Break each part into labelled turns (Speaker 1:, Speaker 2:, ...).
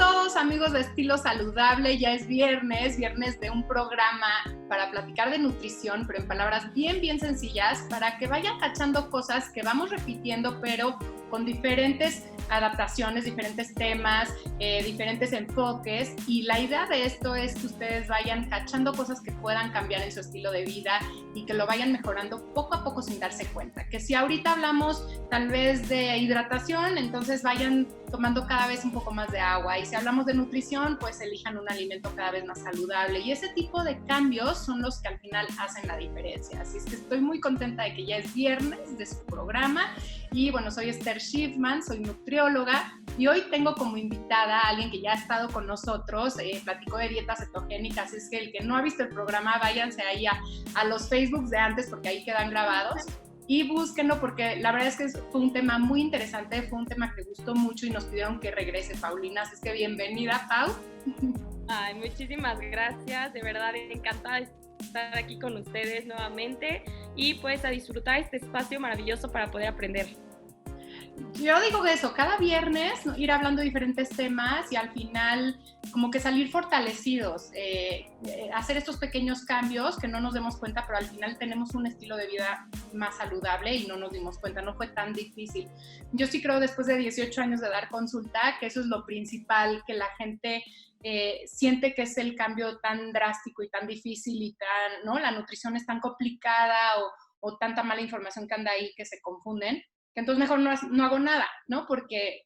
Speaker 1: todos, amigos de Estilo Saludable. Ya es viernes de un programa para platicar de nutrición, pero en palabras bien sencillas, para que vayan cachando cosas que vamos repitiendo, pero con diferentes adaptaciones, diferentes temas, diferentes enfoques. Y la idea de esto es que ustedes vayan cachando cosas que puedan cambiar en su estilo de vida y que lo vayan mejorando poco a poco sin darse cuenta. Que si ahorita hablamos tal vez de hidratación, entonces vayan tomando cada vez un poco más de agua. Y si hablamos de nutrición, pues elijan un alimento cada vez más saludable. Y ese tipo de cambios son los que al final hacen la diferencia. Así es que estoy muy contenta de que ya es viernes de su programa. Y bueno, soy Esther Schiffman, soy nutrióloga y hoy tengo como invitada a alguien que ya ha estado con nosotros, platicó de dietas cetogénicas. Es que el que no ha visto el programa, váyanse ahí a los Facebooks de antes porque ahí quedan grabados. Y búsquenlo porque la verdad es que fue un tema muy interesante, fue un tema que gustó mucho y nos pidieron que regrese Paulina, así es que bienvenida, Pau.
Speaker 2: Ay, muchísimas gracias, de verdad encantada de estar aquí con ustedes nuevamente y pues a disfrutar este espacio maravilloso para poder aprender.
Speaker 1: Yo digo eso, cada viernes ir hablando de diferentes temas y al final como que salir fortalecidos, hacer estos pequeños cambios que no nos demos cuenta, pero al final tenemos un estilo de vida más saludable y no nos dimos cuenta, no fue tan difícil. Yo sí creo después de 18 años de dar consulta que eso es lo principal, que la gente siente que es el cambio tan drástico y tan difícil y tan, ¿no? La nutrición es tan complicada o tanta mala información que anda ahí que se confunden. Entonces mejor no hago nada, ¿no? Porque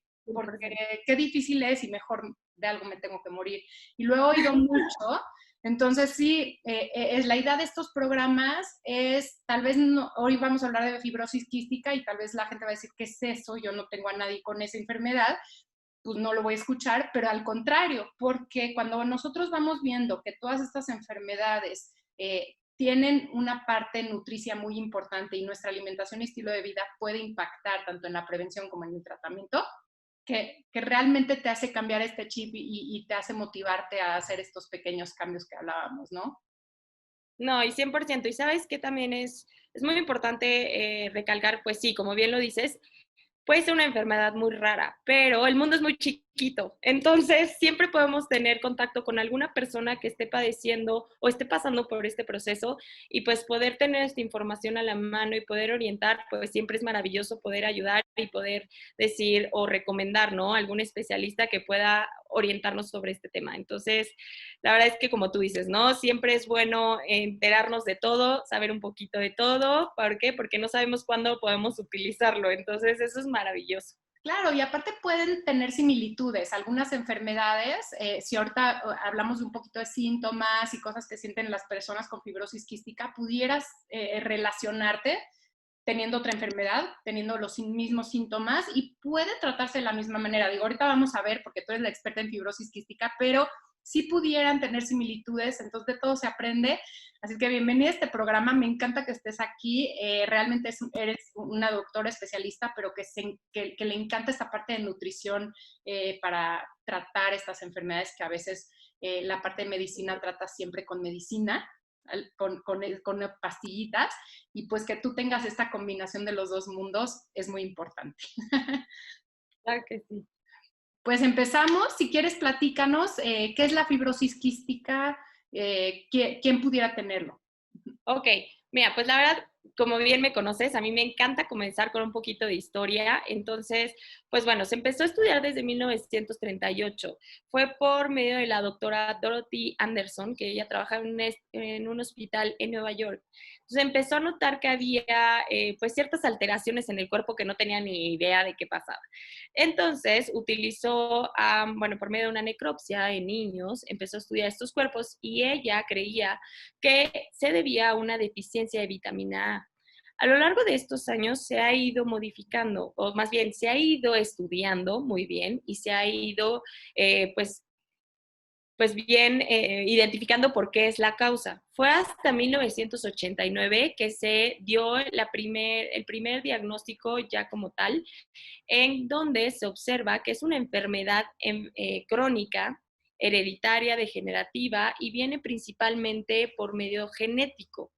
Speaker 1: qué difícil es y mejor de algo me tengo que morir. Y lo he oído mucho, entonces sí, es la idea de estos programas es, tal vez no, hoy vamos a hablar de fibrosis quística y tal vez la gente va a decir, ¿qué es eso? Yo no tengo a nadie con esa enfermedad, pues no lo voy a escuchar, pero al contrario, porque cuando nosotros vamos viendo que todas estas enfermedades tienen una parte nutricia muy importante y nuestra alimentación y estilo de vida puede impactar tanto en la prevención como en el tratamiento, que realmente te hace cambiar este chip y te hace motivarte a hacer estos pequeños cambios que hablábamos, ¿no?
Speaker 2: No, y 100%. Y sabes que también es muy importante recalcar, pues sí, como bien lo dices, puede ser una enfermedad muy rara, pero el mundo es muy chiquito. Entonces, siempre podemos tener contacto con alguna persona que esté padeciendo o esté pasando por este proceso y pues poder tener esta información a la mano y poder orientar, pues siempre es maravilloso poder ayudar y poder decir o recomendar, ¿no? Algún especialista que pueda orientarnos sobre este tema. Entonces, la verdad es que como tú dices, ¿no? Siempre es bueno enterarnos de todo, saber un poquito de todo. ¿Por qué? Porque no sabemos cuándo podemos utilizarlo. Entonces, eso es maravilloso.
Speaker 1: Claro, y aparte pueden tener similitudes. Algunas enfermedades, si ahorita hablamos de un poquito de síntomas y cosas que sienten las personas con fibrosis quística, pudieras relacionarte teniendo otra enfermedad, teniendo los mismos síntomas y puede tratarse de la misma manera. Digo, ahorita vamos a ver, porque tú eres la experta en fibrosis quística, pero sí pudieran tener similitudes, entonces de todo se aprende. Así que bienvenida a este programa, me encanta que estés aquí. Realmente eres una doctora especialista, pero que le encanta esta parte de nutrición para tratar estas enfermedades que a veces la parte de medicina trata siempre con medicina, con pastillitas, y pues que tú tengas esta combinación de los dos mundos es muy importante.
Speaker 2: Claro que sí.
Speaker 1: Pues empezamos, si quieres platícanos qué es la fibrosis quística, quién pudiera tenerlo.
Speaker 2: Ok, mira, pues la verdad, como bien me conoces, a mí me encanta comenzar con un poquito de historia. Entonces, pues bueno, se empezó a estudiar desde 1938. Fue por medio de la doctora Dorothy Anderson, que ella trabaja en un hospital en Nueva York. Entonces empezó a notar que había pues ciertas alteraciones en el cuerpo que no tenía ni idea de qué pasaba. Entonces utilizó, bueno, por medio de una necropsia en niños, empezó a estudiar estos cuerpos y ella creía que se debía a una deficiencia de vitamina A. A lo largo de estos años se ha ido modificando, o más bien se ha ido estudiando muy bien y se ha ido, pues bien identificando por qué es la causa. Fue hasta 1989 que se dio el primer diagnóstico ya como tal, en donde se observa que es una enfermedad crónica, hereditaria, degenerativa y viene principalmente por medio genético.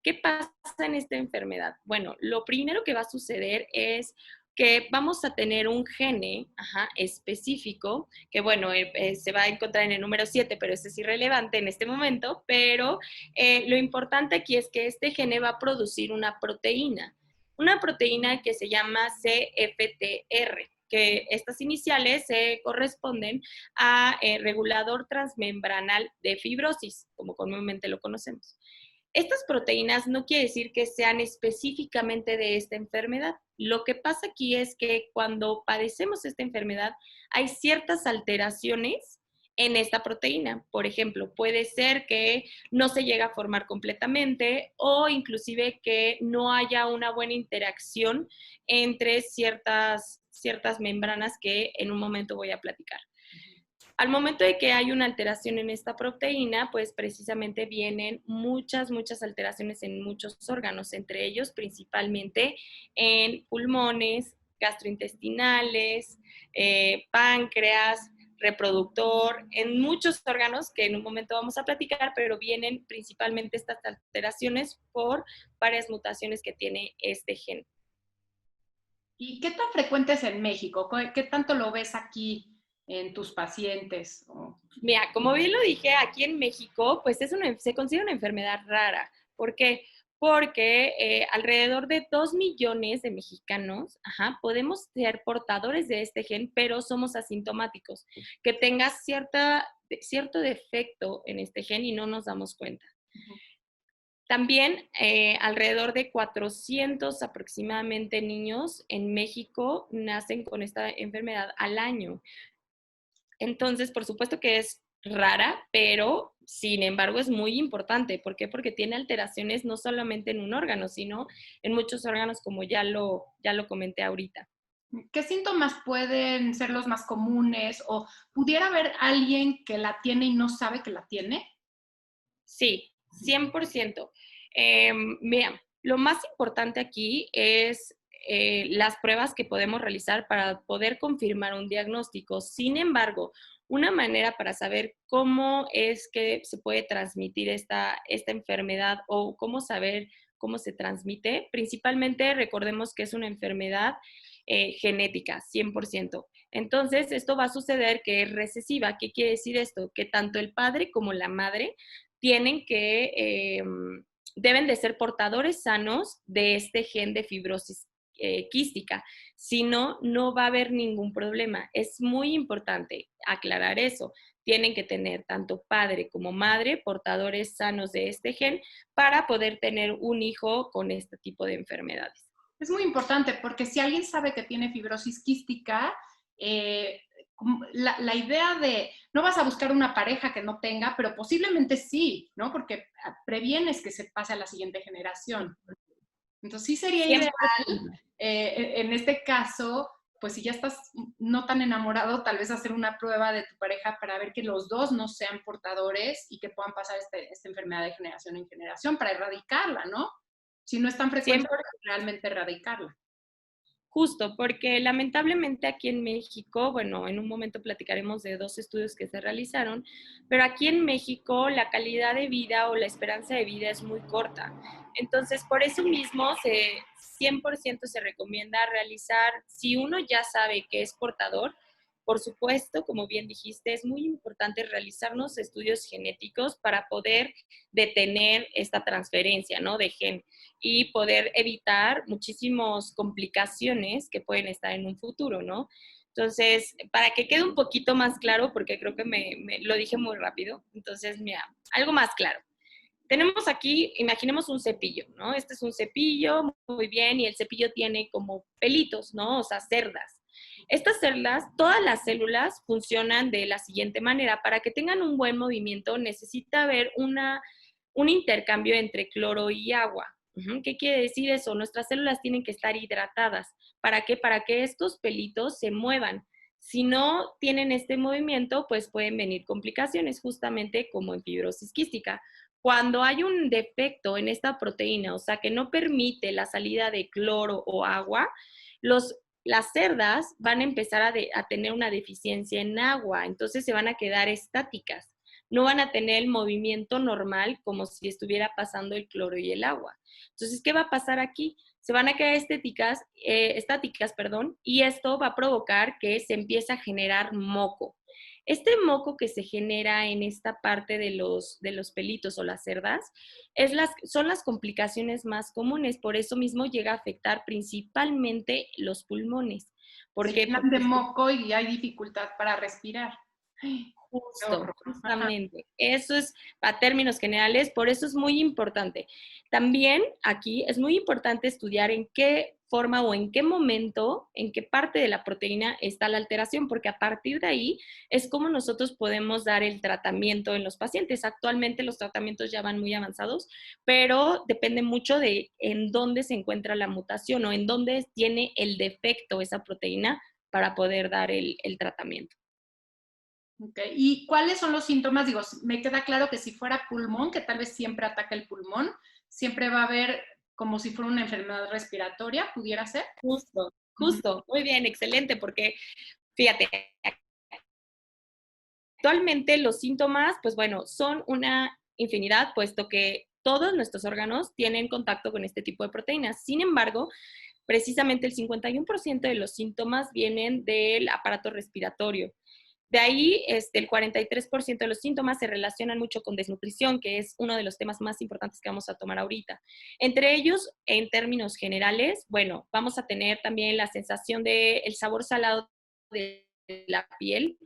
Speaker 2: ¿Qué pasa en esta enfermedad? Bueno, lo primero que va a suceder es que vamos a tener un gene específico, que bueno, se va a encontrar en el número 7, pero ese es irrelevante en este momento, pero lo importante aquí es que este gene va a producir una proteína que se llama CFTR, que estas iniciales se corresponden a regulador transmembranal de fibrosis, como comúnmente lo conocemos. Estas proteínas no quiere decir que sean específicamente de esta enfermedad. Lo que pasa aquí es que cuando padecemos esta enfermedad hay ciertas alteraciones en esta proteína. Por ejemplo, puede ser que no se llegue a formar completamente o inclusive que no haya una buena interacción entre ciertas membranas que en un momento voy a platicar. Al momento de que hay una alteración en esta proteína, pues precisamente vienen muchas alteraciones en muchos órganos, entre ellos principalmente en pulmones, gastrointestinales, páncreas, reproductor, en muchos órganos que en un momento vamos a platicar, pero vienen principalmente estas alteraciones por varias mutaciones que tiene este gen.
Speaker 1: ¿Y qué tan frecuente es en México? ¿Qué tanto lo ves aquí en tus pacientes?
Speaker 2: Mira, como bien lo dije, aquí en México, pues se considera una enfermedad rara. ¿Por qué? Porque alrededor de 2 millones de mexicanos podemos ser portadores de este gen, pero somos asintomáticos, que tenga cierto defecto en este gen y no nos damos cuenta. También alrededor de 400 aproximadamente niños en México nacen con esta enfermedad al año. Entonces, por supuesto que es rara, pero sin embargo es muy importante. ¿Por qué? Porque tiene alteraciones no solamente en un órgano, sino en muchos órganos, como ya lo comenté ahorita.
Speaker 1: ¿Qué síntomas pueden ser los más comunes? ¿O pudiera haber alguien que la tiene y no sabe que la tiene?
Speaker 2: Sí, 100%. Mira, lo más importante aquí es las pruebas que podemos realizar para poder confirmar un diagnóstico. Sin embargo, una manera para saber cómo es que se puede transmitir esta enfermedad o cómo saber cómo se transmite, principalmente recordemos que es una enfermedad genética, 100%. Entonces, esto va a suceder que es recesiva. ¿Qué quiere decir esto? Que tanto el padre como la madre deben de ser portadores sanos de este gen de fibrosis quística. Si no, no va a haber ningún problema. Es muy importante aclarar eso. Tienen que tener tanto padre como madre portadores sanos de este gen para poder tener un hijo con este tipo de enfermedades.
Speaker 1: Es muy importante porque si alguien sabe que tiene fibrosis quística, la idea de no vas a buscar una pareja que no tenga, pero posiblemente sí, ¿no? Porque previenes que se pase a la siguiente generación. Entonces sí sería ideal, en este caso, pues si ya estás no tan enamorado, tal vez hacer una prueba de tu pareja para ver que los dos no sean portadores y que puedan pasar esta enfermedad de generación en generación para erradicarla, ¿no? Si no es tan frecuente, realmente erradicarla.
Speaker 2: Justo, porque lamentablemente aquí en México, bueno, en un momento platicaremos de 2 estudios que se realizaron, pero aquí en México la calidad de vida o la esperanza de vida es muy corta. Entonces, por eso mismo 100% se recomienda realizar, si uno ya sabe que es portador, por supuesto, como bien dijiste, es muy importante realizarnos estudios genéticos para poder detener esta transferencia, ¿no? De gen y poder evitar muchísimas complicaciones que pueden estar en un futuro, ¿no? Entonces, para que quede un poquito más claro, porque creo que me lo dije muy rápido, entonces, mira, algo más claro. Tenemos aquí, imaginemos un cepillo, ¿no? Este es un cepillo, muy bien, y el cepillo tiene como pelitos, ¿no? O sea, cerdas. Estas cerdas, todas las células funcionan de la siguiente manera. Para que tengan un buen movimiento, necesita haber un intercambio entre cloro y agua. ¿Qué quiere decir eso? Nuestras células tienen que estar hidratadas. ¿Para qué? Para que estos pelitos se muevan. Si no tienen este movimiento, pues pueden venir complicaciones, justamente como en fibrosis quística. Cuando hay un defecto en esta proteína, o sea, que no permite la salida de cloro o agua, las cerdas van a empezar a tener una deficiencia en agua, entonces se van a quedar estáticas. no van a tener el movimiento normal como si estuviera pasando el cloro y el agua. Entonces, ¿qué va a pasar aquí? Se van a quedar estáticas, perdón, y esto va a provocar que se empiece a generar moco. Este moco que se genera en esta parte de los pelitos o las cerdas son las complicaciones más comunes, por eso mismo llega a afectar principalmente los pulmones. ¿Por
Speaker 1: Se
Speaker 2: qué?
Speaker 1: llenan de moco y hay dificultad para respirar. Ay, qué
Speaker 2: Justo,
Speaker 1: horror. Ajá.
Speaker 2: justamente. Eso es a términos generales, por eso es muy importante. También aquí es muy importante estudiar en qué forma o en qué momento, en qué parte de la proteína está la alteración, porque a partir de ahí es como nosotros podemos dar el tratamiento en los pacientes. Actualmente los tratamientos ya van muy avanzados, pero depende mucho de en dónde se encuentra la mutación o en dónde tiene el defecto esa proteína para poder dar el tratamiento.
Speaker 1: Okay. ¿Y cuáles son los síntomas? Digo, me queda claro que si fuera pulmón, que tal vez siempre ataca el pulmón, siempre va a haber como si fuera una enfermedad respiratoria, pudiera ser.
Speaker 2: Justo,
Speaker 1: Ujú.
Speaker 2: justo. Muy bien, excelente, porque fíjate, actualmente los síntomas, pues bueno, son una infinidad, puesto que todos nuestros órganos tienen contacto con este tipo de proteínas. Sin embargo, precisamente el 51% de los síntomas vienen del aparato respiratorio. De ahí, el 43% de los síntomas se relacionan mucho con desnutrición, que es uno de los temas más importantes que vamos a tomar ahorita. Entre ellos, en términos generales, bueno, vamos a tener también la sensación de el sabor salado de la piel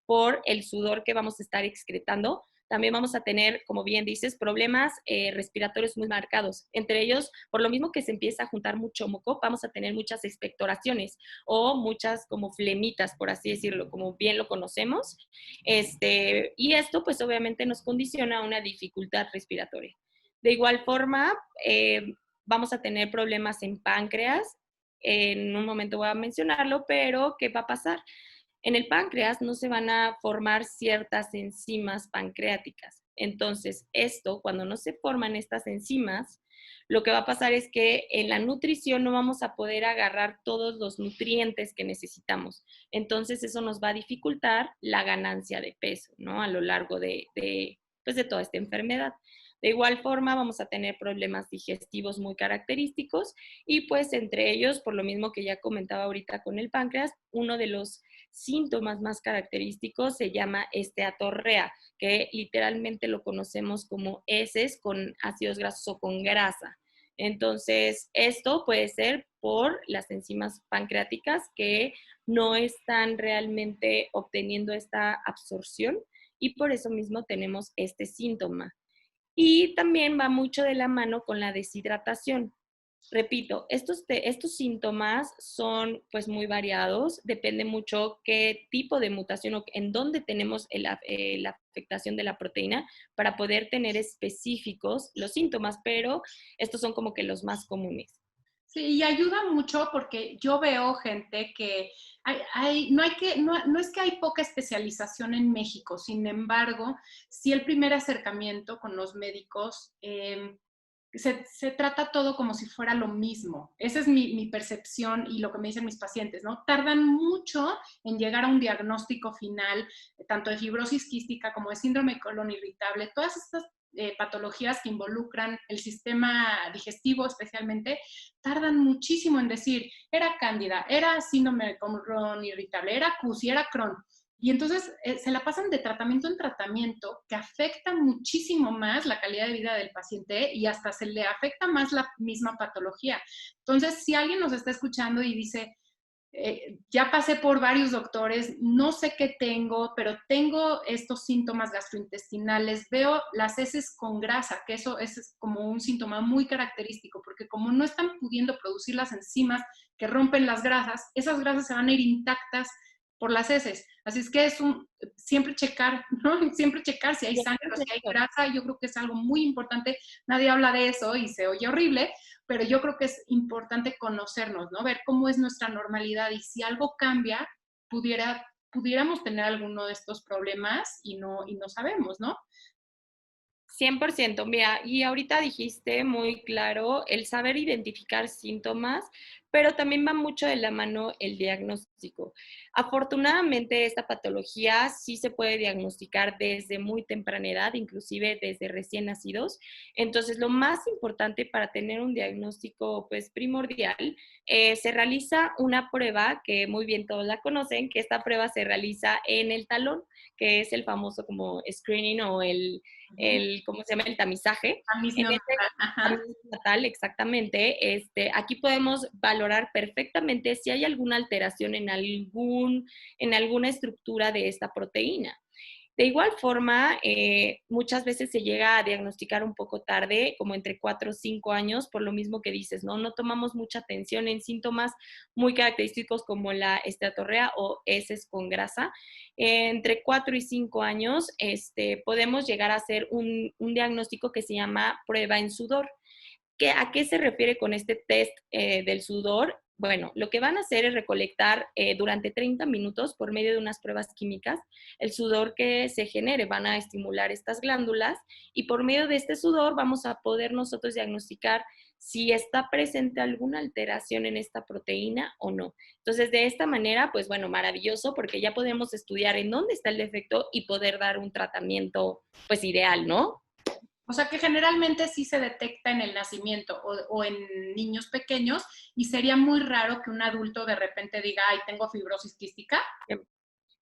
Speaker 2: por el sudor que vamos a estar excretando. También vamos a tener, como bien dices, problemas respiratorios muy marcados. Entre ellos, por lo mismo que se empieza a juntar mucho moco, vamos a tener muchas expectoraciones o muchas como flemitas, por así decirlo, como bien lo conocemos. Y esto, pues obviamente nos condiciona a una dificultad respiratoria. De igual forma, vamos a tener problemas en páncreas. En un momento voy a mencionarlo, pero ¿qué va a pasar? En el páncreas no se van a formar ciertas enzimas pancreáticas. Entonces, esto, cuando no se forman estas enzimas, lo que va a pasar es que en la nutrición no vamos a poder agarrar todos los nutrientes que necesitamos. Entonces, eso nos va a dificultar la ganancia de peso, ¿no? A lo largo pues, de toda esta enfermedad. De igual forma, vamos a tener problemas digestivos muy característicos y pues entre ellos, por lo mismo que ya comentaba ahorita con el páncreas, uno de los síntomas más característicos se llama esteatorrea, que literalmente lo conocemos como heces con ácidos grasos o con grasa. Entonces, esto puede ser por las enzimas pancreáticas que no están realmente obteniendo esta absorción y por eso mismo tenemos este síntoma. Y también va mucho de la mano con la deshidratación. Repito, estos síntomas son pues muy variados, depende mucho qué tipo de mutación o en dónde tenemos la afectación de la proteína para poder tener específicos los síntomas, pero estos son como que los más comunes.
Speaker 1: Sí, y ayuda mucho porque yo veo gente que no es que hay poca especialización en México, sin embargo, sí el primer acercamiento con los médicos se trata todo como si fuera lo mismo. Esa es mi percepción y lo que me dicen mis pacientes, ¿no? Tardan mucho en llegar a un diagnóstico final, tanto de fibrosis quística como de síndrome de colon irritable, todas estas patologías que involucran el sistema digestivo especialmente, tardan muchísimo en decir, era cándida, era síndrome de colon irritable, era CUS y era Crohn. Y entonces se la pasan de tratamiento en tratamiento que afecta muchísimo más la calidad de vida del paciente y hasta se le afecta más la misma patología. Entonces, si alguien nos está escuchando y dice, ya pasé por varios doctores, no sé qué tengo, pero tengo estos síntomas gastrointestinales, veo las heces con grasa, que eso es como un síntoma muy característico, porque como no están pudiendo producir las enzimas que rompen las grasas, esas grasas se van a ir intactas por las heces. Así es que siempre checar, ¿no? Siempre checar si hay sangre o si hay grasa. Yo creo que es algo muy importante. Nadie habla de eso y se oye horrible, pero yo creo que es importante conocernos, ¿no? Ver cómo es nuestra normalidad y si algo cambia, pudiéramos tener alguno de estos problemas y no sabemos, ¿no?
Speaker 2: 100%, mira, y ahorita dijiste muy claro el saber identificar síntomas, pero también va mucho de la mano el diagnóstico. Afortunadamente, esta patología sí se puede diagnosticar desde muy temprana edad, inclusive desde recién nacidos. Entonces, lo más importante para tener un diagnóstico pues, primordial, se realiza una prueba que muy bien todos la conocen, que esta prueba se realiza en el talón, que es el famoso como screening o ¿cómo se llama? El tamizaje. En este
Speaker 1: Ajá.
Speaker 2: tamiz natal, exactamente, aquí podemos valorar perfectamente si hay alguna alteración en alguna estructura de esta proteína. De igual forma, muchas veces se llega a diagnosticar un poco tarde, como entre 4 o 5 años, por lo mismo que dices, ¿no? No tomamos mucha atención en síntomas muy característicos como la esteatorrea o heces con grasa. Entre 4 y 5 años podemos llegar a hacer un diagnóstico que se llama prueba en sudor. ¿A qué se refiere con este test del sudor? Bueno, lo que van a hacer es recolectar durante 30 minutos por medio de unas pruebas químicas el sudor que se genere. Van a estimular estas glándulas y por medio de este sudor vamos a poder nosotros diagnosticar si está presente alguna alteración en esta proteína o no. Entonces, de esta manera, pues bueno, maravilloso porque ya podemos estudiar en dónde está el defecto y poder dar un tratamiento pues ideal, ¿no?
Speaker 1: O sea que generalmente sí se detecta en el nacimiento o en niños pequeños y sería muy raro que un adulto de repente diga, ay, tengo fibrosis quística.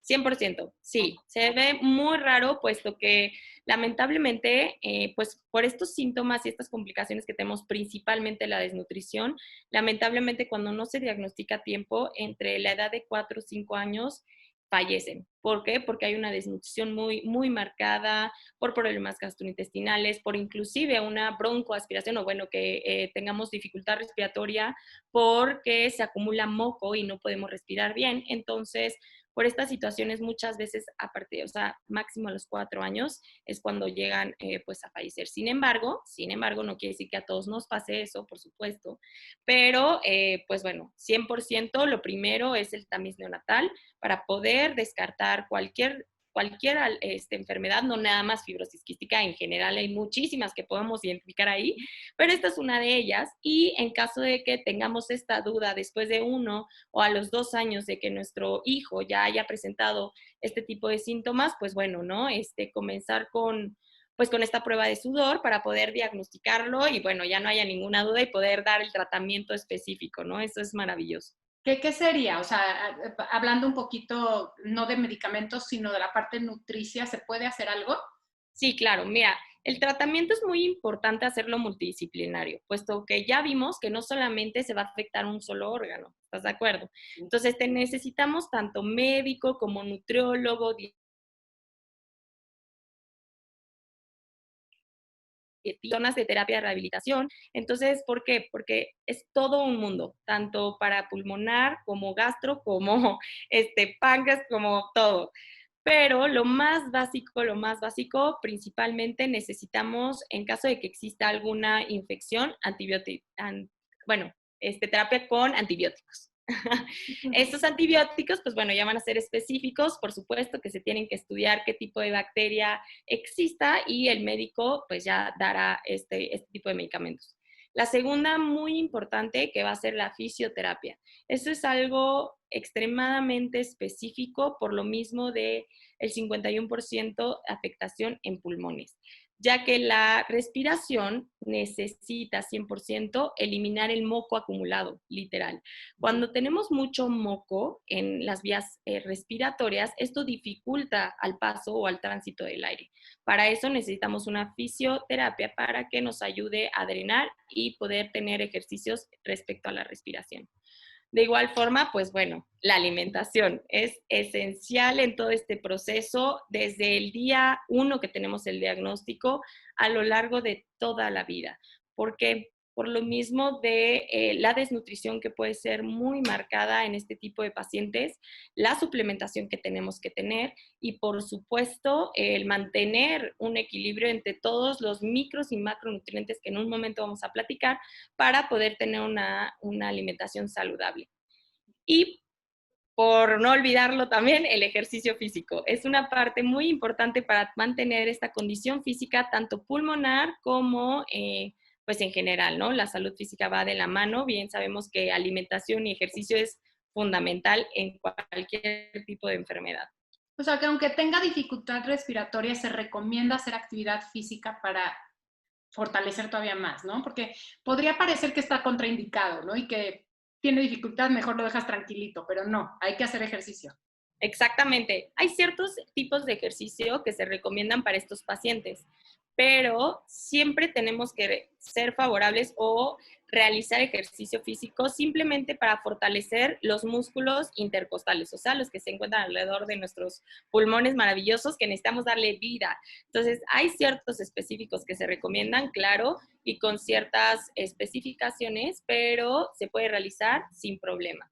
Speaker 2: 100%, sí, se ve muy raro, puesto que lamentablemente, pues por estos síntomas y estas complicaciones que tenemos, principalmente la desnutrición, lamentablemente cuando no se diagnostica a tiempo, entre la edad de 4 o 5 años, fallecen. ¿Por qué? Porque hay una desnutrición muy, muy marcada por problemas gastrointestinales, por inclusive una broncoaspiración o bueno, que tengamos dificultad respiratoria porque se acumula moco y no podemos respirar bien. Entonces, por estas situaciones muchas veces a partir, o sea, máximo a los 4 años es cuando llegan pues a fallecer. Sin embargo, no quiere decir que a todos nos pase eso, por supuesto, pero pues bueno, 100% lo primero es el tamiz neonatal para poder descartar cualquier enfermedad, no nada más fibrosis quística, en general hay muchísimas que podemos identificar ahí, pero esta es una de ellas y en caso de que tengamos esta duda después de 1 o a los 2 años de que nuestro hijo ya haya presentado este tipo de síntomas, pues bueno, ¿no? Comenzar pues con esta prueba de sudor para poder diagnosticarlo y bueno, ya no haya ninguna duda y poder dar el tratamiento específico, ¿no? Eso es maravilloso.
Speaker 1: ¿Qué sería? O sea, hablando un poquito, no de medicamentos, sino de la parte nutricia, ¿se puede hacer algo?
Speaker 2: Sí, claro, mira, el tratamiento es muy importante hacerlo multidisciplinario, puesto que ya vimos que no solamente se va a afectar un solo órgano, ¿estás de acuerdo? Entonces, necesitamos tanto médico como nutriólogo, zonas de terapia de rehabilitación. Entonces, ¿por qué? Porque es todo un mundo, tanto para pulmonar como gastro, como páncreas, como todo. Pero lo más básico, principalmente necesitamos, en caso de que exista alguna infección, bueno, terapia con antibióticos. Estos antibióticos, pues bueno, ya van a ser específicos, por supuesto que se tienen que estudiar qué tipo de bacteria exista y el médico pues ya dará este tipo de medicamentos. La segunda muy importante que va a ser la fisioterapia. Eso es algo extremadamente específico por lo mismo de el 51% afectación en pulmones, ya que la respiración necesita 100% eliminar el moco acumulado, literal. Cuando tenemos mucho moco en las vías respiratorias, esto dificulta al paso o al tránsito del aire. Para eso necesitamos una fisioterapia para que nos ayude a drenar y poder tener ejercicios respecto a la respiración. De igual forma, pues bueno, la alimentación es esencial en todo este proceso, desde el día 1 que tenemos el diagnóstico a lo largo de toda la vida. ¿Por qué? Por lo mismo de la desnutrición que puede ser muy marcada en este tipo de pacientes, la suplementación que tenemos que tener y por supuesto el mantener un equilibrio entre todos los micros y macronutrientes que en un momento vamos a platicar para poder tener una alimentación saludable. Y por no olvidarlo también, el ejercicio físico. Es una parte muy importante para mantener esta condición física, tanto pulmonar como pues en general, ¿no? La salud física va de la mano, bien sabemos que alimentación y ejercicio es fundamental en cualquier tipo de enfermedad.
Speaker 1: O sea, que aunque tenga dificultad respiratoria, se recomienda hacer actividad física para fortalecer todavía más, ¿no? Porque podría parecer que está contraindicado, ¿no? Y que tiene dificultad, mejor lo dejas tranquilito, pero no, hay que hacer ejercicio.
Speaker 2: Exactamente. Hay ciertos tipos de ejercicio que se recomiendan para estos pacientes, pero siempre tenemos que ser favorables o realizar ejercicio físico simplemente para fortalecer los músculos intercostales, o sea, los que se encuentran alrededor de nuestros pulmones maravillosos que necesitamos darle vida. Entonces, hay ciertos específicos que se recomiendan, claro, y con ciertas especificaciones, pero se puede realizar sin problema.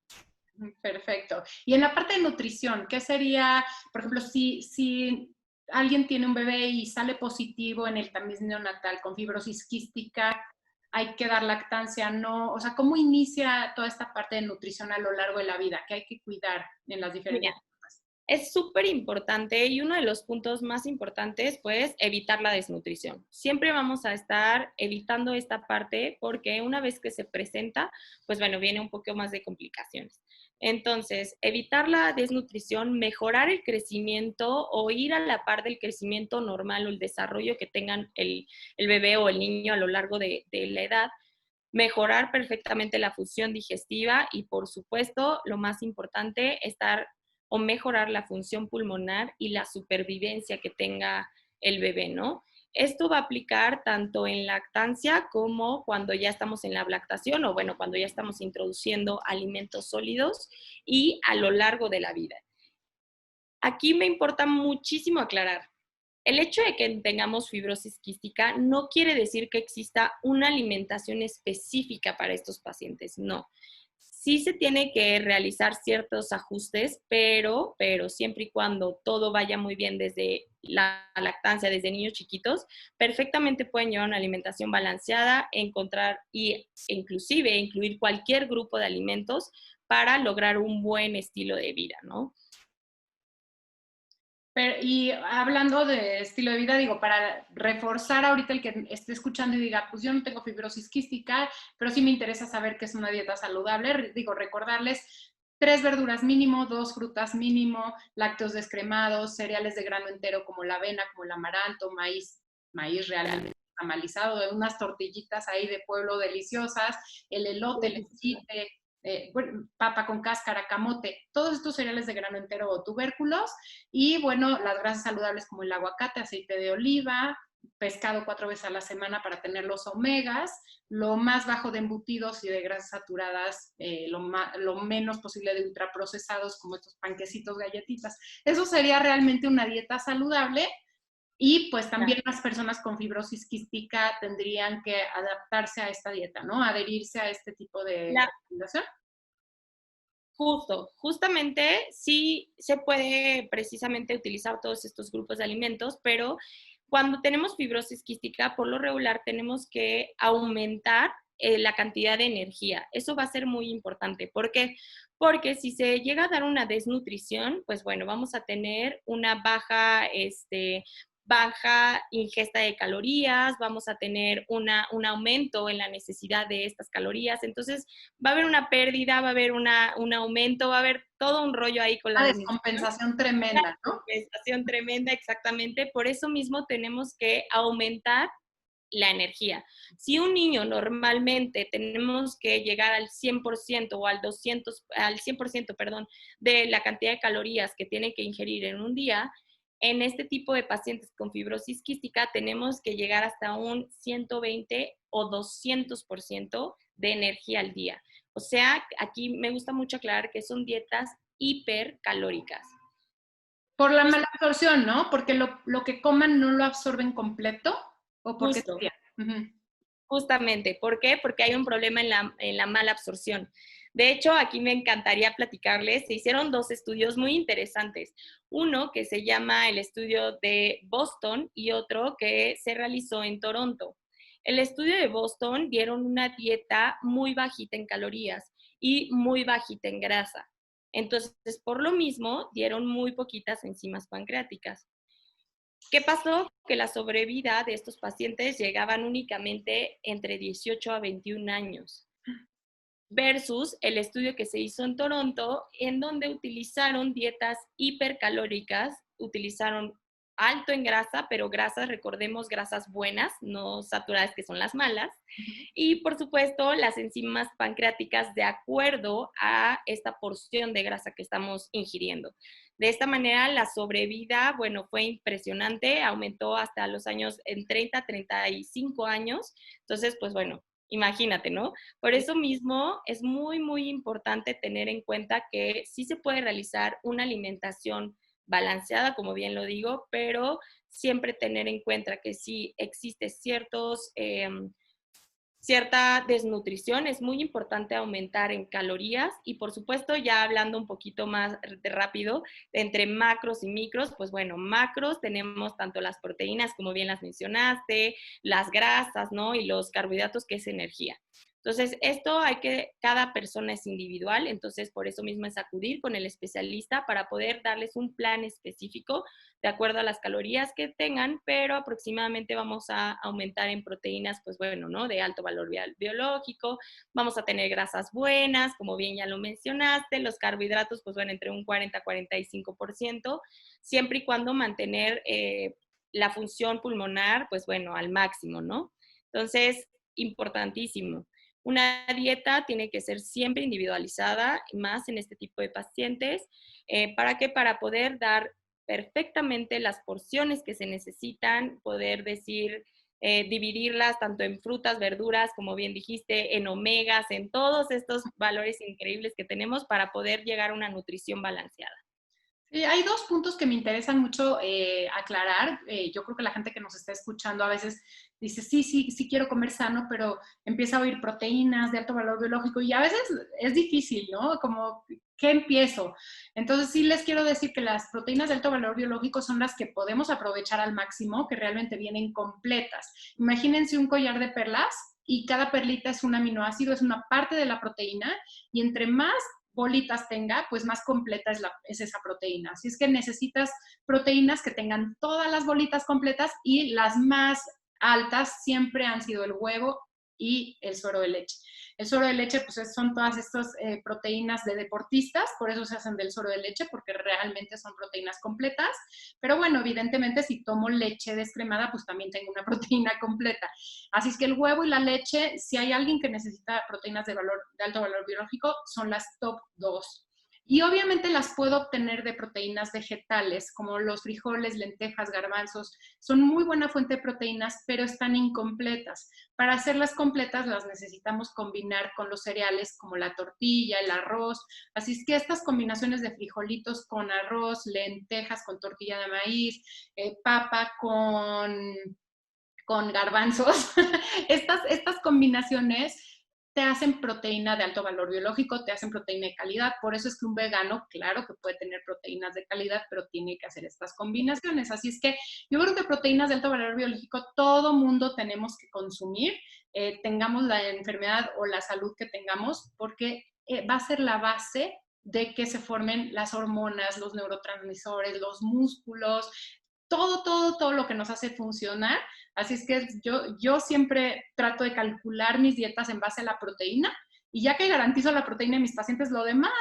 Speaker 1: Perfecto. Y en la parte de nutrición, ¿qué sería, por ejemplo, si alguien tiene un bebé y sale positivo en el tamiz neonatal con fibrosis quística, hay que dar lactancia, no? O sea, ¿cómo inicia toda esta parte de nutrición a lo largo de la vida? ¿Qué hay que cuidar en las diferentes
Speaker 2: Mira,
Speaker 1: etapas?
Speaker 2: es súper importante y uno de los puntos más importantes, pues, evitar la desnutrición. Siempre vamos a estar evitando esta parte porque una vez que se presenta, pues bueno, viene un poco más de complicaciones. Entonces, evitar la desnutrición, mejorar el crecimiento o ir a la par del crecimiento normal o el desarrollo que tengan el bebé o el niño a lo largo de la edad, mejorar perfectamente la función digestiva y, por supuesto, lo más importante, estar o mejorar la función pulmonar y la supervivencia que tenga el bebé, ¿no? Esto va a aplicar tanto en lactancia como cuando ya estamos en la lactación o, bueno, cuando ya estamos introduciendo alimentos sólidos y a lo largo de la vida. Aquí me importa muchísimo aclarar, el hecho de que tengamos fibrosis quística no quiere decir que exista una alimentación específica para estos pacientes, no. Sí se tiene que realizar ciertos ajustes, pero siempre y cuando todo vaya muy bien desde la lactancia, desde niños chiquitos, perfectamente pueden llevar una alimentación balanceada, encontrar y inclusive incluir cualquier grupo de alimentos para lograr un buen estilo de vida, ¿no?
Speaker 1: Y hablando de estilo de vida, digo, para reforzar ahorita el que esté escuchando y diga, pues yo no tengo fibrosis quística, pero sí me interesa saber qué es una dieta saludable, digo, recordarles 3 verduras mínimo, 2 frutas mínimo, lácteos descremados, cereales de grano entero como la avena, como el amaranto, maíz realmente amalizado, unas tortillitas ahí de pueblo deliciosas, el elote, el esquite, bueno, papa con cáscara, camote, todos estos cereales de grano entero o tubérculos y bueno, las grasas saludables como el aguacate, aceite de oliva, pescado 4 veces a la semana para tener los omegas, lo más bajo de embutidos y de grasas saturadas, lo menos posible de ultraprocesados como estos panquecitos, galletitas. Eso sería realmente una dieta saludable y pues también las personas con fibrosis quística tendrían que adaptarse a esta dieta, ¿no? Adherirse a este tipo de
Speaker 2: La,
Speaker 1: recomendación.
Speaker 2: justamente sí se puede precisamente utilizar todos estos grupos de alimentos, pero cuando tenemos fibrosis quística, por lo regular tenemos que aumentar la cantidad de energía. Eso va a ser muy importante. ¿Por qué? Porque si se llega a dar una desnutrición, pues bueno, vamos a tener una baja ingesta de calorías, vamos a tener un aumento en la necesidad de estas calorías. Entonces, va a haber una pérdida, va a haber un aumento, va a haber todo un rollo ahí con la
Speaker 1: Una
Speaker 2: desnutrición.
Speaker 1: descompensación
Speaker 2: Una
Speaker 1: tremenda, ¿no?
Speaker 2: compensación tremenda, exactamente. Por eso mismo tenemos que aumentar la energía. Si un niño normalmente tenemos que llegar al 100% o al 100%, perdón, de la cantidad de calorías que tiene que ingerir en un día, en este tipo de pacientes con fibrosis quística tenemos que llegar hasta un 120 o 200% de energía al día. O sea, aquí me gusta mucho aclarar que son dietas hipercalóricas.
Speaker 1: Por la mala absorción, ¿no? Porque lo que coman no lo absorben completo, ¿o por qué
Speaker 2: Justo.
Speaker 1: sería? Ujú.
Speaker 2: Justamente, ¿por qué? Porque hay un problema en la mala absorción. De hecho, aquí me encantaría platicarles, se hicieron 2 estudios muy interesantes. Uno que se llama el estudio de Boston y otro que se realizó en Toronto. El estudio de Boston dieron una dieta muy bajita en calorías y muy bajita en grasa. Entonces, por lo mismo, dieron muy poquitas enzimas pancreáticas. ¿Qué pasó? Que la sobrevida de estos pacientes llegaban únicamente entre 18 a 21 años versus el estudio que se hizo en Toronto, en donde utilizaron dietas hipercalóricas, utilizaron alto en grasa, pero grasas, recordemos, grasas buenas, no saturadas, que son las malas, y por supuesto las enzimas pancreáticas de acuerdo a esta porción de grasa que estamos ingiriendo. De esta manera, la sobrevida, bueno, fue impresionante, aumentó hasta los años en 30, 35 años. Entonces, pues bueno, imagínate, ¿no? Por eso mismo es muy, muy importante tener en cuenta que sí se puede realizar una alimentación balanceada, como bien lo digo, pero siempre tener en cuenta que sí existe cierta desnutrición, es muy importante aumentar en calorías y por supuesto ya hablando un poquito más rápido, entre macros y micros, pues bueno, macros tenemos tanto las proteínas como bien las mencionaste, las grasas, ¿no? Y los carbohidratos que es energía. Entonces, cada persona es individual, entonces por eso mismo es acudir con el especialista para poder darles un plan específico de acuerdo a las calorías que tengan, pero aproximadamente vamos a aumentar en proteínas, pues bueno, ¿no? De alto valor biológico, vamos a tener grasas buenas, como bien ya lo mencionaste, los carbohidratos, pues bueno, entre un 40-45%, siempre y cuando mantener la función pulmonar, pues bueno, al máximo, ¿no? Entonces, importantísimo. Una dieta tiene que ser siempre individualizada, más en este tipo de pacientes. ¿Para qué? Para poder dar perfectamente las porciones que se necesitan, poder decir, dividirlas tanto en frutas, verduras, como bien dijiste, en omegas, en todos estos valores increíbles que tenemos para poder llegar a una nutrición balanceada.
Speaker 1: Sí, hay dos puntos que me interesan mucho aclarar. Yo creo que la gente que nos está escuchando a veces dice, sí, sí, sí quiero comer sano, pero empieza a oír proteínas de alto valor biológico y a veces es difícil, ¿no? Como, ¿qué empiezo? Entonces sí les quiero decir que las proteínas de alto valor biológico son las que podemos aprovechar al máximo, que realmente vienen completas. Imagínense un collar de perlas y cada perlita es un aminoácido, es una parte de la proteína y entre más bolitas tenga, pues más completa es esa proteína. Así es que necesitas proteínas que tengan todas las bolitas completas y las más altas siempre han sido el huevo y el suero de leche. El suero de leche, pues son todas estas proteínas de deportistas, por eso se hacen del suero de leche, porque realmente son proteínas completas. Pero bueno, evidentemente si tomo leche descremada, pues también tengo una proteína completa. Así es que el huevo y la leche, si hay alguien que necesita proteínas de alto valor biológico, son las top 2. Y obviamente las puedo obtener de proteínas vegetales, como los frijoles, lentejas, garbanzos. Son muy buena fuente de proteínas, pero están incompletas. Para hacerlas completas las necesitamos combinar con los cereales como la tortilla, el arroz. Así es que estas combinaciones de frijolitos con arroz, lentejas con tortilla de maíz, papa con garbanzos, estas combinaciones te hacen proteína de alto valor biológico, te hacen proteína de calidad. Por eso es que un vegano, claro que puede tener proteínas de calidad, pero tiene que hacer estas combinaciones. Así es que yo creo que proteínas de alto valor biológico todo mundo tenemos que consumir, tengamos la enfermedad o la salud que tengamos, porque va a ser la base de que se formen las hormonas, los neurotransmisores, los músculos, todo lo que nos hace funcionar. Así es que yo siempre trato de calcular mis dietas en base a la proteína y ya que garantizo la proteína de mis pacientes, lo demás,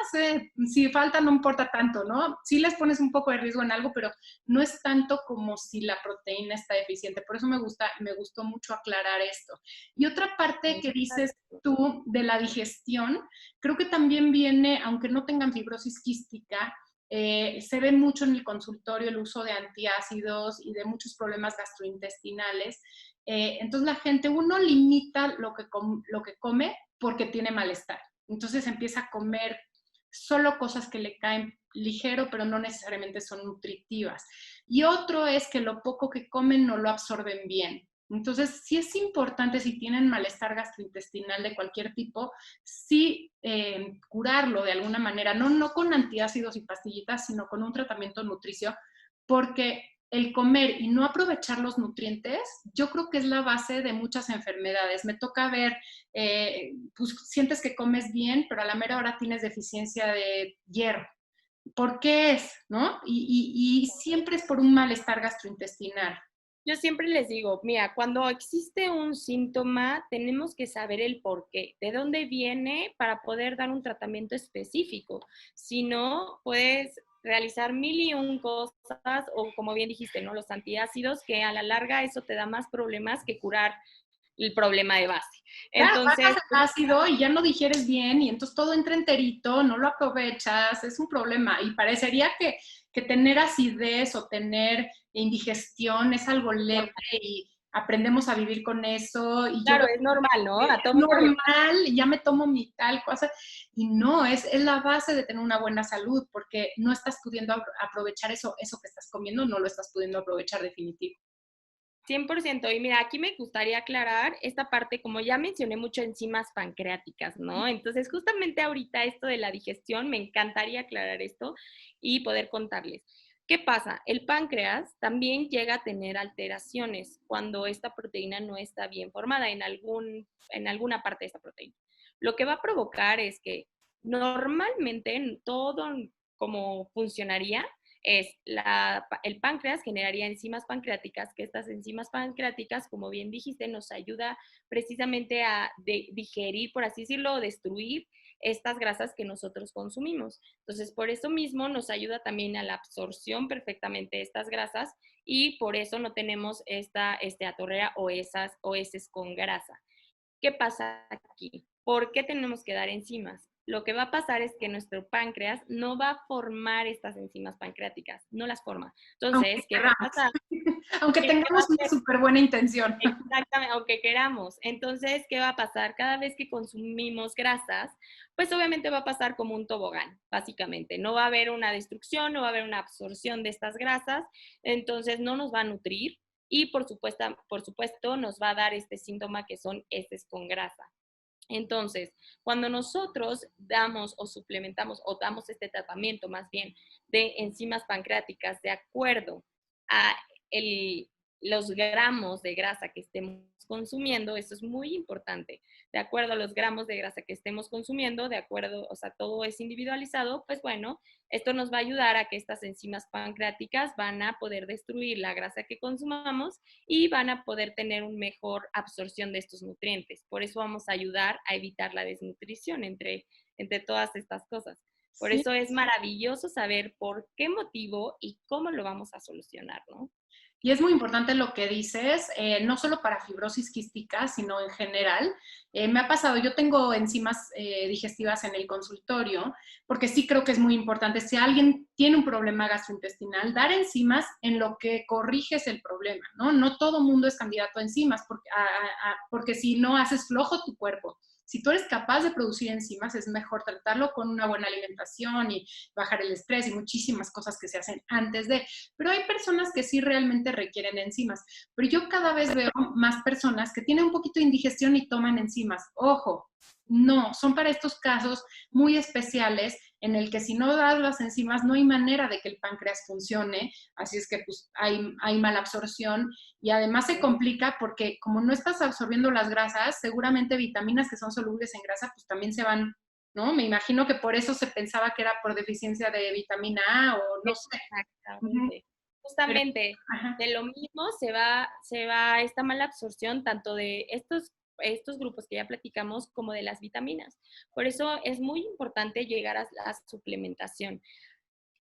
Speaker 1: si falta no importa tanto, ¿no? Sí les pones un poco de riesgo en algo, pero no es tanto como si la proteína está deficiente. Por eso me gustó mucho aclarar esto. Y otra parte que dices tú de la digestión, creo que también viene, aunque no tengan fibrosis quística, se ve mucho en el consultorio el uso de antiácidos y de muchos problemas gastrointestinales. Entonces la gente, uno limita lo que come porque tiene malestar. Entonces empieza a comer solo cosas que le caen ligero, pero no necesariamente son nutritivas. Y otro es que lo poco que comen no lo absorben bien. Entonces, sí es importante, si tienen malestar gastrointestinal de cualquier tipo, sí curarlo de alguna manera, no con antiácidos y pastillitas, sino con un tratamiento nutricio, porque el comer y no aprovechar los nutrientes, yo creo que es la base de muchas enfermedades. Me toca ver, pues sientes que comes bien, pero a la mera hora tienes deficiencia de hierro. ¿por qué es? ¿No? Y siempre es por un malestar gastrointestinal.
Speaker 2: Yo siempre les digo, mira, cuando existe un síntoma, tenemos que saber el por qué, de dónde viene para poder dar un tratamiento específico. Si no, puedes realizar mil y un cosas o como bien dijiste, ¿no? Los antiácidos, que a la larga eso te da más problemas que curar el problema de base.
Speaker 1: Claro,
Speaker 2: Entonces,
Speaker 1: bajas el ácido y ya no digieres bien y entonces todo entra enterito, no lo aprovechas, es un problema. Y parecería que tener acidez o tener indigestión es algo leve y aprendemos a vivir con eso y yo
Speaker 2: claro,
Speaker 1: veo
Speaker 2: es normal, ¿no?
Speaker 1: que
Speaker 2: A
Speaker 1: es
Speaker 2: todo mundo le pasa.
Speaker 1: normal y ya me tomo mi tal cosa y no, es la base de tener una buena salud porque no estás pudiendo aprovechar eso que estás comiendo, no lo estás pudiendo aprovechar definitivo.
Speaker 2: 100%. Y mira, aquí me gustaría aclarar esta parte, como ya mencioné mucho enzimas pancreáticas, ¿no? Entonces, justamente ahorita esto de la digestión, me encantaría aclarar esto y poder contarles. ¿Qué pasa? El páncreas también llega a tener alteraciones cuando esta proteína no está bien formada en alguna parte de esta proteína. Lo que va a provocar es que normalmente todo como funcionaría es el páncreas generaría enzimas pancreáticas, que estas enzimas pancreáticas, como bien dijiste, nos ayuda precisamente a digerir, por así decirlo, o destruir estas grasas que nosotros consumimos. Entonces, por eso mismo nos ayuda también a la absorción perfectamente de estas grasas y por eso no tenemos esta atorrea o heces con grasa. ¿Qué pasa aquí? ¿Por qué tenemos que dar enzimas? Lo que va a pasar es que nuestro páncreas no va a formar estas enzimas pancreáticas, no las forma.
Speaker 1: Aunque
Speaker 2: Entonces, ¿qué va a
Speaker 1: queramos,
Speaker 2: pasar?
Speaker 1: aunque
Speaker 2: ¿Qué va a
Speaker 1: tengamos una
Speaker 2: hacer?
Speaker 1: súper buena intención.
Speaker 2: Exactamente, aunque queramos. Entonces, ¿qué va a pasar? Cada vez que consumimos grasas, pues obviamente va a pasar como un tobogán, básicamente. No va a haber una destrucción, no va a haber una absorción de estas grasas, entonces no nos va a nutrir y por supuesto nos va a dar este síntoma que son heces con grasa. Entonces, cuando nosotros damos o suplementamos o damos este tratamiento más bien de enzimas pancreáticas de acuerdo a el, los gramos de grasa que estemos consumiendo, eso es muy importante, de acuerdo a los gramos de grasa que estemos consumiendo, de acuerdo, o sea, todo es individualizado, pues bueno, esto nos va a ayudar a que estas enzimas pancreáticas van a poder destruir la grasa que consumamos y van a poder tener una mejor absorción de estos nutrientes. Por eso vamos a ayudar a evitar la desnutrición entre todas estas cosas. Por
Speaker 1: Sí.
Speaker 2: eso es maravilloso saber por qué motivo y cómo lo vamos a solucionar, ¿no?
Speaker 1: Y es muy importante lo que dices, no solo para fibrosis quística, sino en general. Me ha pasado, yo tengo enzimas digestivas en el consultorio, porque sí creo que es muy importante, si alguien tiene un problema gastrointestinal, dar enzimas en lo que corriges el problema, ¿no? No todo mundo es candidato a enzimas, porque si no haces flojo tu cuerpo. Si tú eres capaz de producir enzimas, es mejor tratarlo con una buena alimentación y bajar el estrés y muchísimas cosas que se hacen antes de. Pero hay personas que sí realmente requieren enzimas. Pero yo cada vez veo más personas que tienen un poquito de indigestión y toman enzimas. Ojo, no, son para estos casos muy especiales en el que si no das las enzimas no hay manera de que el páncreas funcione, así es que pues hay mala absorción y además se complica porque como no estás absorbiendo las grasas, seguramente vitaminas que son solubles en grasa pues también se van, ¿no? Me imagino que por eso se pensaba que era por deficiencia de vitamina A o no sé. Uh-huh.
Speaker 2: Exactamente.
Speaker 1: Pero,
Speaker 2: Justamente
Speaker 1: ajá.
Speaker 2: de lo mismo se va esta mala absorción tanto de estos grupos que ya platicamos como de las vitaminas. Por eso es muy importante llegar a la suplementación.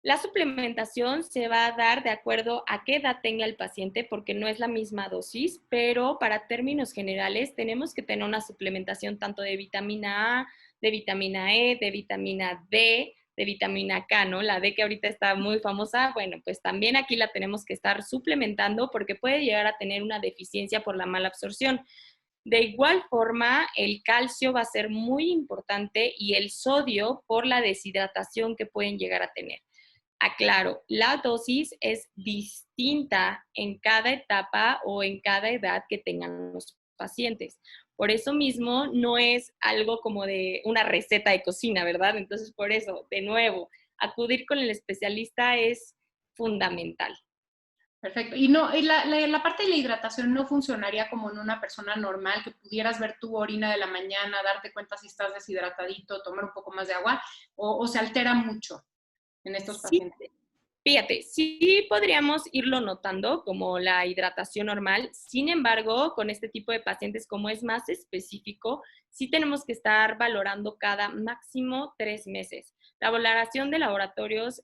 Speaker 2: La suplementación se va a dar de acuerdo a qué edad tenga el paciente, porque no es la misma dosis, pero para términos generales tenemos que tener una suplementación tanto de vitamina A, de vitamina E, de vitamina D, de vitamina K, ¿no? La D que ahorita está muy famosa, bueno, pues también aquí la tenemos que estar suplementando porque puede llegar a tener una deficiencia por la mala absorción. De igual forma, el calcio va a ser muy importante y el sodio por la deshidratación que pueden llegar a tener. Aclaro, la dosis es distinta en cada etapa o en cada edad que tengan los pacientes. Por eso mismo no es algo como de una receta de cocina, ¿verdad? Entonces, por eso, de nuevo, acudir con el especialista es fundamental.
Speaker 1: Perfecto. Y no, y la parte de la hidratación no funcionaría como en una persona normal, que pudieras ver tu orina de la mañana, darte cuenta si estás deshidratadito, tomar un poco más de agua, o se altera mucho. en estos
Speaker 2: Sí,
Speaker 1: pacientes?
Speaker 2: fíjate, sí podríamos irlo notando como la hidratación normal. Sin embargo, con este tipo de pacientes, como es más específico, sí tenemos que estar valorando cada máximo 3 meses. La valoración de laboratorios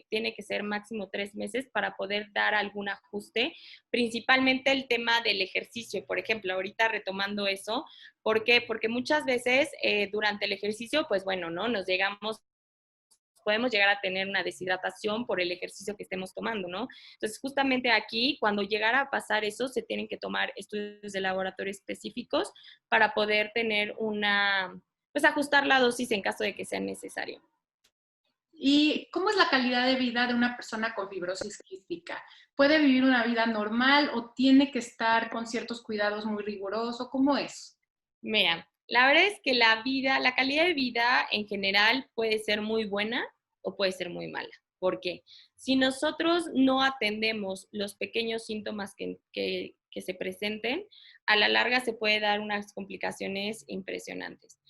Speaker 2: tiene que ser máximo 3 meses para poder dar algún ajuste, principalmente el tema del ejercicio. Por ejemplo, ahorita retomando eso, ¿por qué? Porque muchas veces durante el ejercicio, pues bueno, ¿no? Podemos llegar a tener una deshidratación por el ejercicio que estemos tomando, ¿no? Entonces, justamente aquí, cuando llegara a pasar eso, se tienen que tomar estudios de laboratorio específicos para poder tener pues ajustar la dosis en caso de que sea necesario.
Speaker 1: ¿Y cómo es la calidad de vida de una persona con fibrosis quística? ¿Puede vivir una vida normal o tiene que estar con ciertos cuidados muy rigurosos? ¿Cómo es?
Speaker 2: Mira, la verdad es que la calidad de vida en general puede ser muy buena o puede ser muy mala. ¿Por qué? Si nosotros no atendemos los pequeños síntomas que se presenten, a la larga se puede dar unas complicaciones impresionantes.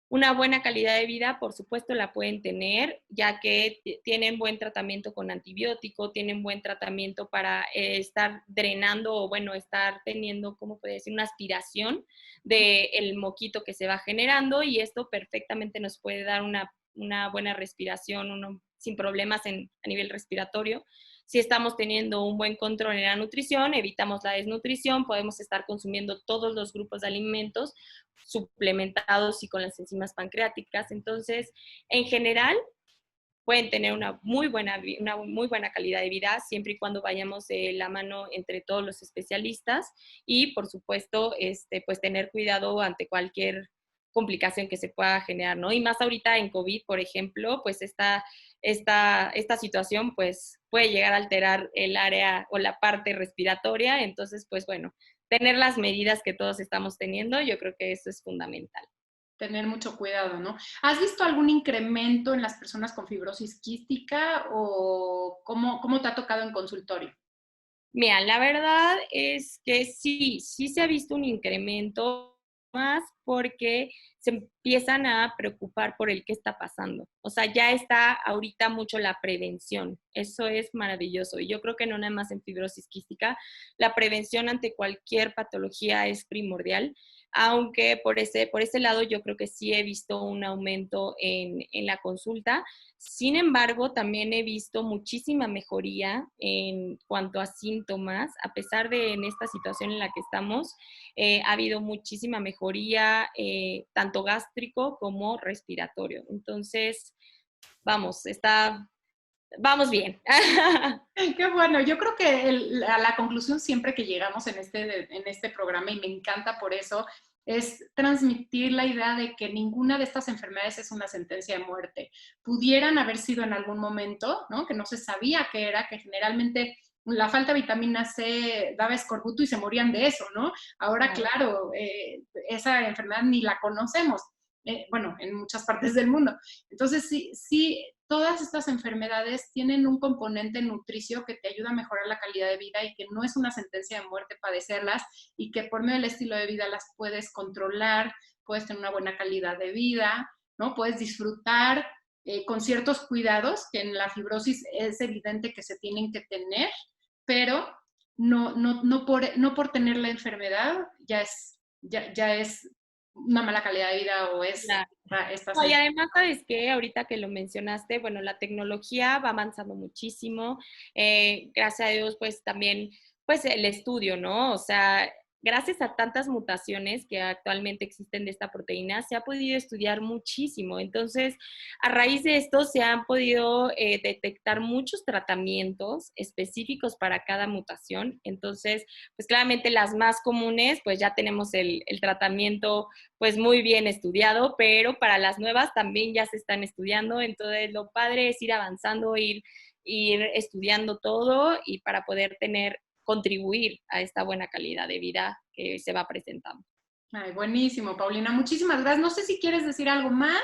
Speaker 2: Una buena calidad de vida, por supuesto, la pueden tener, ya que tienen buen tratamiento con antibiótico, tienen buen tratamiento para estar drenando o, bueno, estar teniendo, ¿cómo puede decir?, una aspiración del moquito que se va generando y esto perfectamente nos puede dar una buena respiración, sin problemas a nivel respiratorio. Si estamos teniendo un buen control en la nutrición, evitamos la desnutrición, podemos estar consumiendo todos los grupos de alimentos suplementados y con las enzimas pancreáticas. Entonces, en general, pueden tener una muy buena calidad de vida siempre y cuando vayamos de la mano entre todos los especialistas y, por supuesto, pues tener cuidado ante cualquier complicación que se pueda generar, ¿no? Y más ahorita en COVID, por ejemplo, pues esta situación pues puede llegar a alterar el área o la parte respiratoria, entonces pues bueno, tener las medidas que todos estamos teniendo, yo creo que eso es fundamental.
Speaker 1: Tener mucho cuidado, ¿no? ¿Has visto algún incremento en las personas con fibrosis quística o cómo te ha tocado en consultorio?
Speaker 2: Mira, la verdad es que sí se ha visto un incremento más porque se empiezan a preocupar por el qué está pasando. O sea, ya está ahorita mucho la prevención. Eso es maravilloso. Y yo creo que no nada más en fibrosis quística, la prevención ante cualquier patología es primordial, aunque por ese lado yo creo que sí he visto un aumento en la consulta. Sin embargo, también he visto muchísima mejoría en cuanto a síntomas, a pesar de en esta situación en la que estamos, ha habido muchísima mejoría, tanto gástrico como respiratorio. Entonces, vamos, vamos bien.
Speaker 1: Qué bueno, yo creo que a la conclusión siempre que llegamos en este programa, y me encanta por eso, es transmitir la idea de que ninguna de estas enfermedades es una sentencia de muerte. Pudieran haber sido en algún momento, ¿no? Que no se sabía qué era, que generalmente la falta de vitamina C daba escorbuto y se morían de eso, ¿no? Ahora,
Speaker 2: Claro.
Speaker 1: claro, esa enfermedad ni la conocemos, bueno, en muchas partes del mundo. Entonces, sí, todas estas enfermedades tienen un componente nutricio que te ayuda a mejorar la calidad de vida y que no es una sentencia de muerte padecerlas y que por medio del estilo de vida las puedes controlar, puedes tener una buena calidad de vida, ¿no? Puedes disfrutar con ciertos cuidados que en la fibrosis es evidente que se tienen que tener, pero no por tener la enfermedad ya es una mala calidad de vida o es
Speaker 2: Claro.
Speaker 1: esta
Speaker 2: No, y
Speaker 1: sentencia.
Speaker 2: además, ¿sabes qué? Ahorita que lo mencionaste, bueno, la tecnología va avanzando muchísimo. Gracias a Dios, pues también, pues el estudio, ¿no? O sea, gracias a tantas mutaciones que actualmente existen de esta proteína, se ha podido estudiar muchísimo. Entonces, a raíz de esto se han podido detectar muchos tratamientos específicos para cada mutación. Entonces, pues claramente las más comunes, pues ya tenemos el tratamiento pues muy bien estudiado, pero para las nuevas también ya se están estudiando, entonces lo padre es ir avanzando, ir estudiando todo y para poder contribuir a esta buena calidad de vida que se va presentando.
Speaker 1: Ay, buenísimo, Paulina. Muchísimas gracias. No sé si quieres decir algo más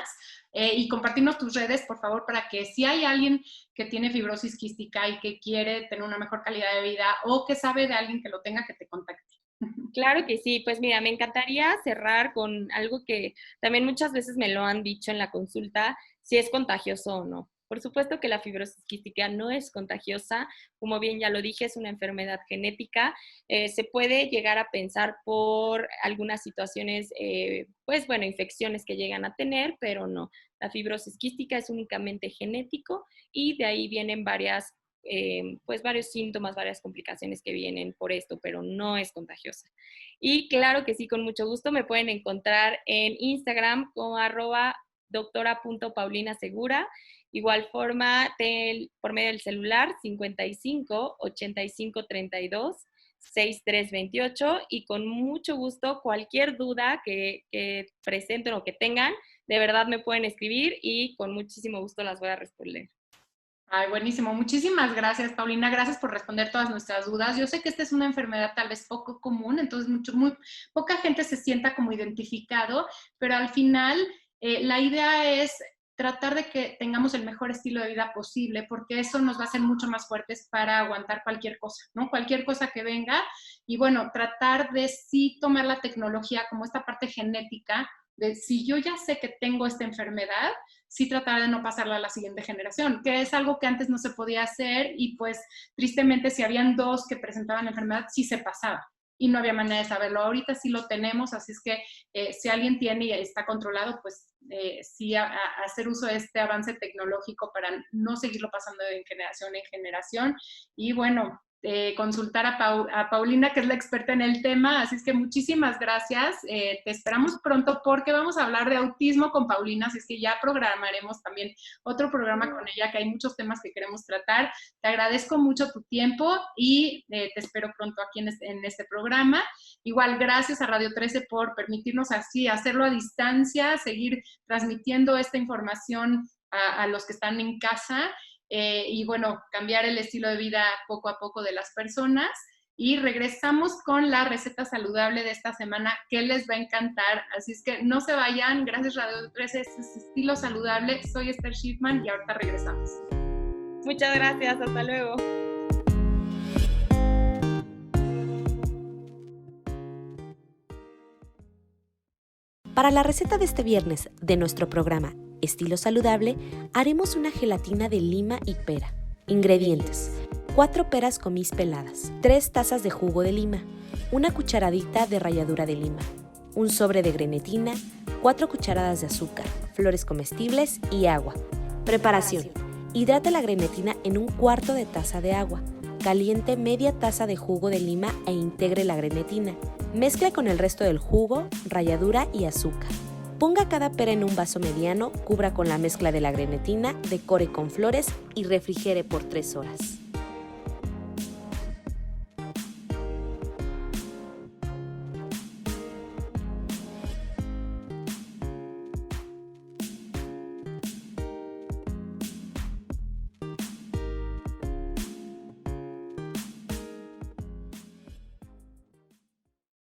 Speaker 1: y compartirnos tus redes, por favor, para que si hay alguien que tiene fibrosis quística y que quiere tener una mejor calidad de vida o que sabe de alguien que lo tenga, que te contacte.
Speaker 2: Claro que sí, pues mira, me encantaría cerrar con algo que también muchas veces me lo han dicho en la consulta, si es contagioso o no. Por supuesto que la fibrosis quística no es contagiosa, como bien ya lo dije, es una enfermedad genética. Se puede llegar a pensar por algunas situaciones, pues bueno, infecciones que llegan a tener, pero no. La fibrosis quística es únicamente genético y de ahí vienen pues varios síntomas, varias complicaciones que vienen por esto, pero no es contagiosa. Y claro que sí, con mucho gusto me pueden encontrar en Instagram como @doctora.paulinasegura. Igual forma, por medio del celular 55 85 32 6328 y con mucho gusto cualquier duda que presenten o que tengan, de verdad me pueden escribir y con muchísimo gusto las voy a responder.
Speaker 1: Ay, buenísimo. Muchísimas gracias, Paulina. Gracias por responder todas nuestras dudas. Yo sé que esta es una enfermedad tal vez poco común, entonces muy poca gente se sienta como identificado, pero al final la idea es tratar de que tengamos el mejor estilo de vida posible, porque eso nos va a hacer mucho más fuertes para aguantar cualquier cosa, ¿no? Cualquier cosa que venga. Y bueno, tratar de sí tomar la tecnología como esta parte genética, de si yo ya sé que tengo esta enfermedad, sí tratar de no pasarla a la siguiente generación, que es algo que antes no se podía hacer y pues tristemente si habían 2 que presentaban la enfermedad, sí se pasaba y no había manera de saberlo. Ahorita sí lo tenemos, así es que si alguien tiene y está controlado, pues sí hacer uso de este avance tecnológico para no seguirlo pasando de generación en generación. Y bueno, consultar a Paulina, que es la experta en el tema, así es que muchísimas gracias, te esperamos pronto porque vamos a hablar de autismo con Paulina, así es que ya programaremos también otro programa con ella, que hay muchos temas que queremos tratar. Te agradezco mucho tu tiempo y te espero pronto aquí en este programa. Igual, gracias a Radio 13 por permitirnos así hacerlo a distancia, seguir transmitiendo esta información a los que están en casa. Y bueno, cambiar el estilo de vida poco a poco de las personas. Y regresamos con la receta saludable de esta semana que les va a encantar. Así es que no se vayan. Gracias Radio 13, es estilo saludable. Soy Esther Schiffman y ahorita regresamos.
Speaker 2: Muchas gracias, hasta luego.
Speaker 3: Para la receta de este viernes de nuestro programa Estilo Saludable, haremos una gelatina de lima y pera. Ingredientes: 4 peras comis peladas, 3 tazas de jugo de lima, 1 cucharadita de ralladura de lima, un sobre de grenetina, 4 cucharadas de azúcar, flores comestibles y agua. Preparación: hidrate la grenetina en 1/4 de taza de agua. Caliente media taza de jugo de lima e integre la grenetina. Mezcle con el resto del jugo, ralladura y azúcar. Ponga cada pera en un vaso mediano, cubra con la mezcla de la grenetina, decore con flores y refrigere por 3 horas.